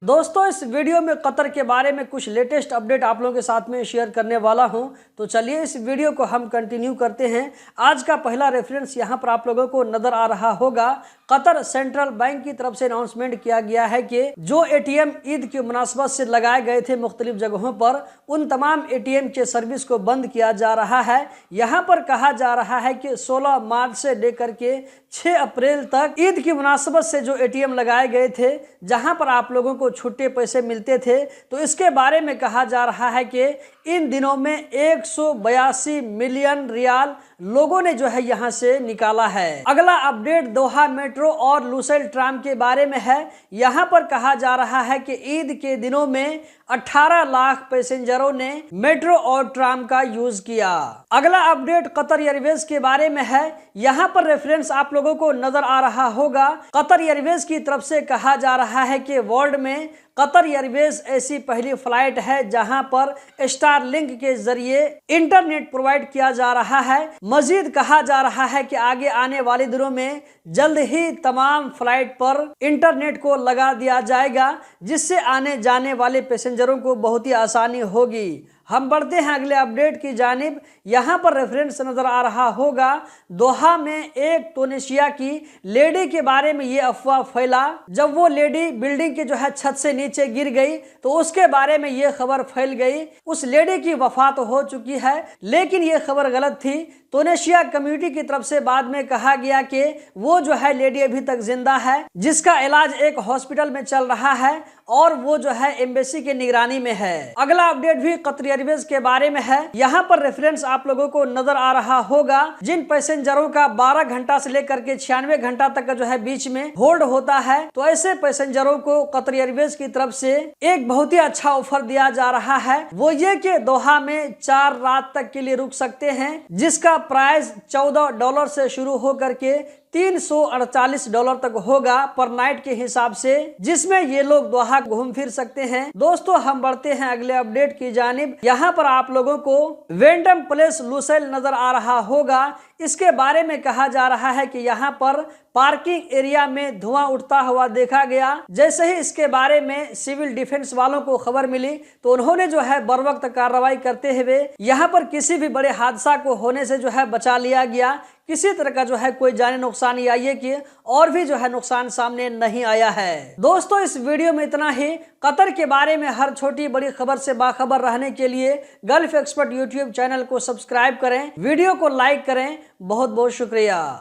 दोस्तों इस वीडियो में कतर के बारे में कुछ लेटेस्ट अपडेट आप लोगों के साथ में शेयर करने वाला हूं। तो चलिए इस वीडियो को हम कंटिन्यू करते हैं। आज का पहला रेफरेंस यहां पर आप लोगों को नजर आ रहा होगा। कतर सेंट्रल बैंक की तरफ से अनाउंसमेंट किया गया है कि जो एटीएम ईद की मुनासबत से लगाए गए थे मुख्तलिफ जगहों पर, उन तमाम एटीएम के सर्विस को बंद किया जा रहा है। यहाँ पर कहा जा रहा है कि 16 मार्च से लेकर के 6 अप्रैल तक ईद की मुनासबत से जो एटीएम लगाए गए थे, जहां पर आप लोगों को छुट्टे पैसे मिलते थे, तो इसके बारे में कहा जा रहा है कि इन दिनों में 182 मिलियन रियाल लोगों ने जो है यहां से निकाला है। अगला अपडेट दोहा मेट्रो और लुसेल ट्राम के बारे में है। यहां पर कहा जा रहा है कि ईद के दिनों में 18 लाख पैसेंजरों ने मेट्रो और ट्राम का यूज किया। अगला अपडेट कतर एयरवेज के बारे में है। यहां पर रेफरेंस आप लोगों को नजर आ रहा होगा। कतर एयरवेज की तरफ से कहा जा रहा है कि वर्ल्ड में कतर एयरवेज ऐसी पहली फ्लाइट है जहां पर स्टारलिंक के जरिए इंटरनेट प्रोवाइड किया जा रहा है। मजीद कहा जा रहा है कि आगे आने वाले दिनों में जल्द ही तमाम फ्लाइट पर इंटरनेट को लगा दिया जाएगा, जिससे आने जाने वाले पैसेंजरों को बहुत ही आसानी होगी। हम बढ़ते हैं अगले अपडेट की जानिब। यहाँ पर रेफरेंस नजर आ रहा होगा। दोहा में एक तुनिसिया की लेडी के बारे में ये अफवाह फैला। जब वो लेडी बिल्डिंग के जो है छत से नीचे गिर गई तो उसके बारे में ये खबर फैल गई। उस लेडी की वफात हो चुकी है, लेकिन ये खबर गलत थी। तुनिसिया कम्युनिटी की तरफ से बाद में कहा गया कि वो जो है लेडी अभी तक जिंदा है, जिसका इलाज एक हॉस्पिटल में चल रहा है और वो जो है एम्बेसी की निगरानी में है। अगला अपडेट भी कतर एयरवेज के बारे में है। यहाँ पर रेफरेंस आप लोगों को नजर आ रहा होगा। जिन पैसेंजरों का 12 घंटा से लेकर के 96 घंटा तक का जो है बीच में होल्ड होता है, तो ऐसे पैसेंजरों को कतर एयरवेज की तरफ से एक बहुत ही अच्छा ऑफर दिया जा रहा है। वो ये कि दोहा में 4 रात तक के लिए रुक सकते हैं, जिसका प्राइस $14 से शुरू होकर के $348 तक होगा पर नाइट के हिसाब से, जिसमें ये लोग दोहा घूम फिर सकते हैं। दोस्तों हम बढ़ते हैं अगले अपडेट की जानिब। यहाँ पर आप लोगों को वेंडम प्लेस लुसेल नजर आ रहा होगा। इसके बारे में कहा जा रहा है कि यहाँ पर पार्किंग एरिया में धुआं उठता हुआ देखा गया। जैसे ही इसके बारे में सिविल डिफेंस वालों को खबर मिली तो उन्होंने जो है बर वक्त कार्रवाई करते हुए यहाँ पर किसी भी बड़े हादसा को होने से जो है बचा लिया गया। किसी तरह का जो है कोई जानी नुकसान या ये कि और भी जो है नुकसान सामने नहीं आया है। दोस्तों इस वीडियो में इतना ही। कतर के बारे में हर छोटी बड़ी खबर से बाखबर रहने के लिए गल्फ एक्सपर्ट यूट्यूब चैनल को सब्सक्राइब करें, वीडियो को लाइक करें। बहुत बहुत शुक्रिया।